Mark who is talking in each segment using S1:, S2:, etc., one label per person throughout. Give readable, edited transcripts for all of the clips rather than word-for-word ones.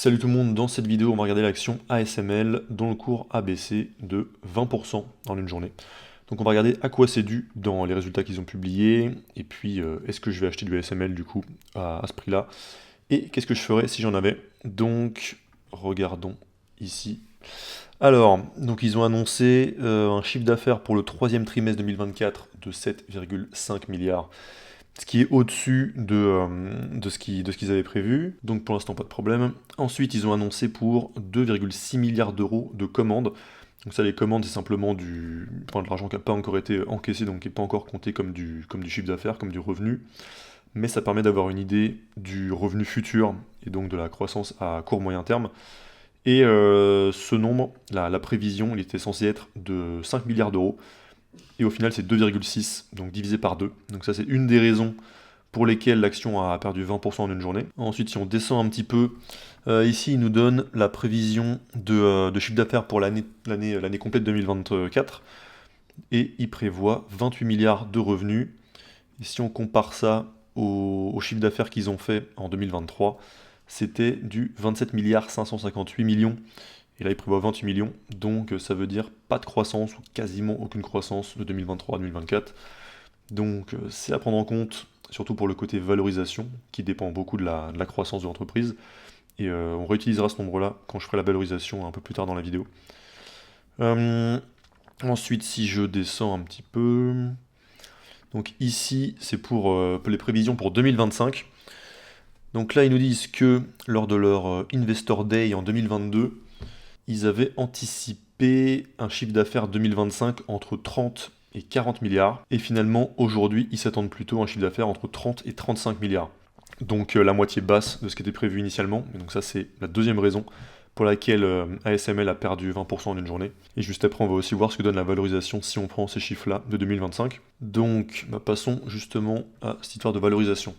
S1: Salut tout le monde, dans cette vidéo on va regarder l'action ASML dont le cours a baissé de 20% en une journée. Donc on va regarder à quoi c'est dû dans les résultats qu'ils ont publiés, et puis est-ce que je vais acheter du ASML du coup à ce prix-là, et qu'est-ce que je ferais si j'en avais. Donc regardons ici. Alors, donc ils ont annoncé un chiffre d'affaires pour le troisième trimestre 2024 de 7,5 milliards. Ce qui est au-dessus de ce qu'ils avaient prévu, donc pour l'instant pas de problème. Ensuite, ils ont annoncé pour 2,6 milliards d'euros de commandes. Donc ça, les commandes, c'est simplement de l'argent qui n'a pas encore été encaissé, donc qui n'est pas encore compté comme du chiffre d'affaires, comme du revenu. Mais ça permet d'avoir une idée du revenu futur, et donc de la croissance à court-moyen terme. Et ce nombre, la prévision, il était censé être de 5 milliards d'euros. Et au final, c'est 2,6, donc divisé par 2. Donc ça, c'est une des raisons pour lesquelles l'action a perdu 20% en une journée. Ensuite, si on descend un petit peu, ici, il nous donne la prévision de chiffre d'affaires pour l'année complète 2024. Et il prévoit 28 milliards de revenus. Et si on compare ça au chiffre d'affaires qu'ils ont fait en 2023, c'était du 27 milliards 558 millions. Et là, il prévoit 28 millions, donc ça veut dire pas de croissance, ou quasiment aucune croissance de 2023 à 2024. Donc c'est à prendre en compte, surtout pour le côté valorisation, qui dépend beaucoup de la croissance de l'entreprise. Et on réutilisera ce nombre-là quand je ferai la valorisation un peu plus tard dans la vidéo. Euh, Ensuite, si je descends un petit peu... Donc ici, c'est pour les prévisions pour 2025. Donc là, ils nous disent que lors de leur Investor Day en 2022, ils avaient anticipé un chiffre d'affaires 2025 entre 30 et 40 milliards. Et finalement, aujourd'hui, ils s'attendent plutôt à un chiffre d'affaires entre 30 et 35 milliards. Donc la moitié basse de ce qui était prévu initialement. Et donc ça, c'est la deuxième raison pour laquelle ASML a perdu 20% en une journée. Et juste après, on va aussi voir ce que donne la valorisation si on prend ces chiffres-là de 2025. Donc, passons justement à cette histoire de valorisation.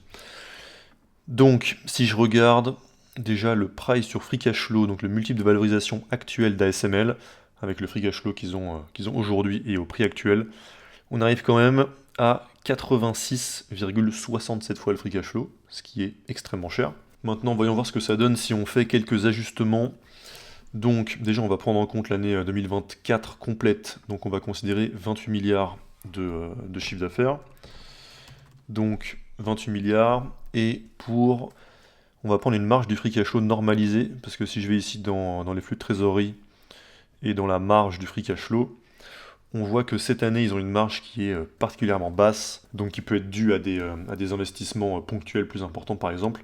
S1: Donc, si je regarde déjà le price sur free cash flow, donc le multiple de valorisation actuel d'ASML, avec le free cash flow qu'ils ont aujourd'hui et au prix actuel, on arrive quand même à 86,67 fois le free cash flow, ce qui est extrêmement cher. Maintenant, voyons voir ce que ça donne si on fait quelques ajustements. Donc, déjà, on va prendre en compte l'année 2024 complète, donc on va considérer 28 milliards de chiffre d'affaires. Donc, 28 milliards, et on va prendre une marge du free cash flow normalisée, parce que si je vais ici dans les flux de trésorerie et dans la marge du free cash flow, on voit que cette année, ils ont une marge qui est particulièrement basse, donc qui peut être due à des investissements ponctuels plus importants par exemple.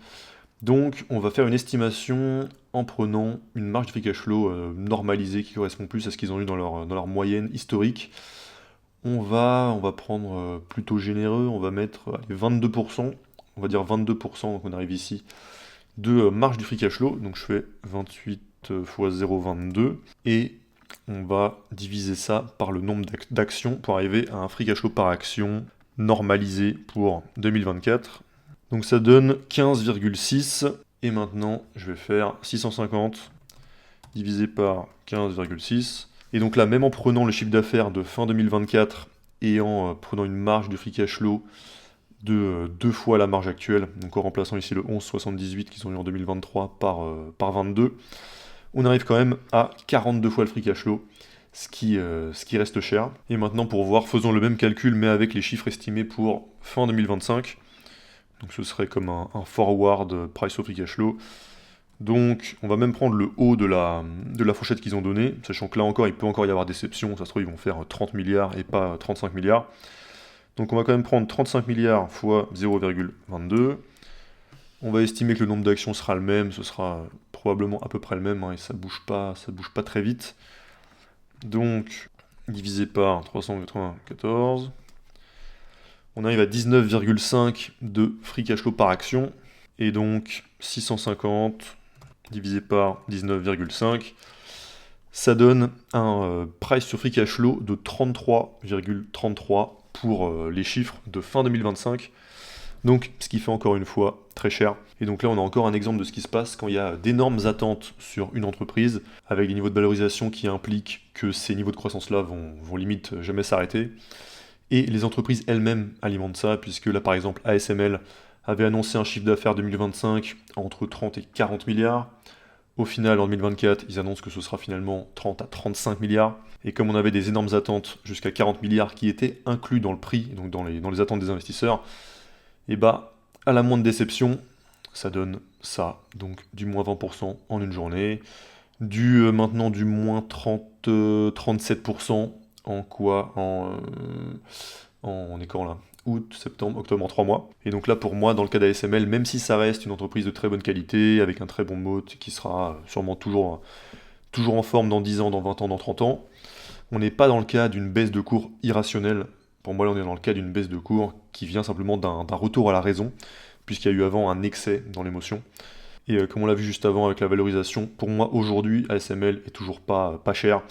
S1: Donc on va faire une estimation en prenant une marge de free cash flow normalisée qui correspond plus à ce qu'ils ont eu dans leur moyenne historique. On va prendre plutôt généreux, on va mettre 22%, on va dire 22%, donc on arrive ici, de marge du free cash flow, donc je fais 28 fois 0,22, et on va diviser ça par le nombre d'actions pour arriver à un free cash flow par action normalisé pour 2024. Donc ça donne 15,6, et maintenant je vais faire 650 divisé par 15,6. Et donc là, même en prenant le chiffre d'affaires de fin 2024 et en prenant une marge de free cash flow de 2 fois la marge actuelle, donc en remplaçant ici le 11,78 qu'ils ont eu en 2023 par 22, on arrive quand même à 42 fois le free cash flow, ce qui reste cher. Et maintenant, pour voir, faisons le même calcul, mais avec les chiffres estimés pour fin 2025. Donc ce serait comme un forward price au free cash flow. Donc on va même prendre le haut de la fourchette qu'ils ont donnée, sachant que là encore, il peut encore y avoir déception, ça se trouve ils vont faire 30 milliards et pas 35 milliards. Donc on va quand même prendre 35 milliards fois 0,22. On va estimer que le nombre d'actions sera le même, ce sera probablement à peu près le même, et ça bouge pas très vite. Donc divisé par 394, on arrive à 19,5 de free cash flow par action, et donc 650 divisé par 19,5, ça donne un price sur free cash flow de 33,33 pour les chiffres de fin 2025. Donc, ce qui fait encore une fois très cher. Et donc là, on a encore un exemple de ce qui se passe quand il y a d'énormes attentes sur une entreprise, avec des niveaux de valorisation qui impliquent que ces niveaux de croissance-là vont limite jamais s'arrêter. Et les entreprises elles-mêmes alimentent ça, puisque là, par exemple, ASML avait annoncé un chiffre d'affaires 2025 entre 30 et 40 milliards. Au final, en 2024, ils annoncent que ce sera finalement 30 à 35 milliards. Et comme on avait des énormes attentes jusqu'à 40 milliards qui étaient inclus dans le prix, donc dans les attentes des investisseurs, et bah, à la moindre déception, ça donne ça. Donc du moins 20% en une journée. Maintenant du moins 37% en quoi on est quand là? Août, septembre, octobre, en 3 mois. Et donc là, pour moi, dans le cas d'ASML, même si ça reste une entreprise de très bonne qualité, avec un très bon moat, qui sera sûrement toujours en forme dans 10 ans, dans 20 ans, dans 30 ans, on n'est pas dans le cas d'une baisse de cours irrationnelle. Pour moi, là, on est dans le cas d'une baisse de cours qui vient simplement d'un retour à la raison, puisqu'il y a eu avant un excès dans l'émotion. Et comme on l'a vu juste avant avec la valorisation, pour moi, aujourd'hui, ASML est toujours pas cher.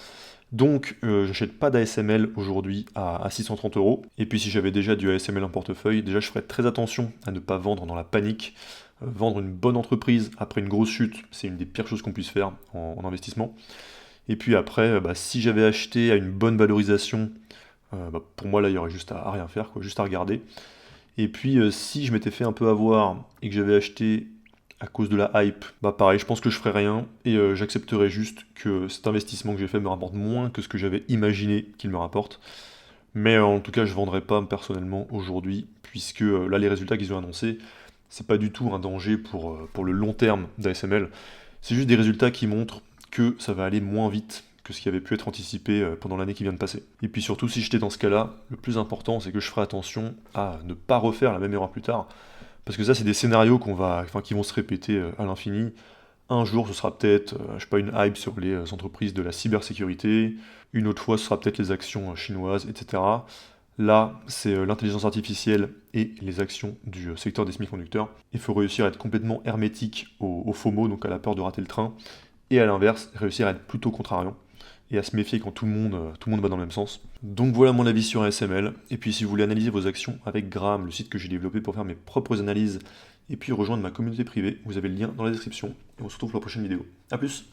S1: Donc, j'achète pas d'ASML aujourd'hui à 630 euros. Et puis, si j'avais déjà du ASML en portefeuille, déjà, je ferais très attention à ne pas vendre dans la panique. Vendre une bonne entreprise après une grosse chute, c'est une des pires choses qu'on puisse faire en investissement. Et puis après, si j'avais acheté à une bonne valorisation, pour moi, là, il y aurait juste à rien faire, quoi, juste à regarder. Et puis, si je m'étais fait un peu avoir et que j'avais acheté à cause de la hype, bah pareil, je pense que je ferais rien et j'accepterais juste que cet investissement que j'ai fait me rapporte moins que ce que j'avais imaginé qu'il me rapporte. Mais en tout cas, je vendrais pas personnellement aujourd'hui, puisque là, les résultats qu'ils ont annoncés, c'est pas du tout un danger pour le long terme d'ASML. C'est juste des résultats qui montrent que ça va aller moins vite que ce qui avait pu être anticipé pendant l'année qui vient de passer. Et puis surtout, si j'étais dans ce cas-là, le plus important, c'est que je ferai attention à ne pas refaire la même erreur plus tard. Parce que ça, c'est des scénarios qui vont se répéter à l'infini. Un jour, ce sera peut-être, je sais pas, une hype sur les entreprises de la cybersécurité. Une autre fois, ce sera peut-être les actions chinoises, etc. Là, c'est l'intelligence artificielle et les actions du secteur des semi-conducteurs. Il faut réussir à être complètement hermétique au FOMO, donc à la peur de rater le train, et à l'inverse, réussir à être plutôt contrariant et à se méfier quand tout le monde va dans le même sens. Donc voilà mon avis sur ASML. Et puis si vous voulez analyser vos actions avec Gram, le site que j'ai développé pour faire mes propres analyses, et puis rejoindre ma communauté privée, vous avez le lien dans la description. Et on se retrouve pour la prochaine vidéo. A plus!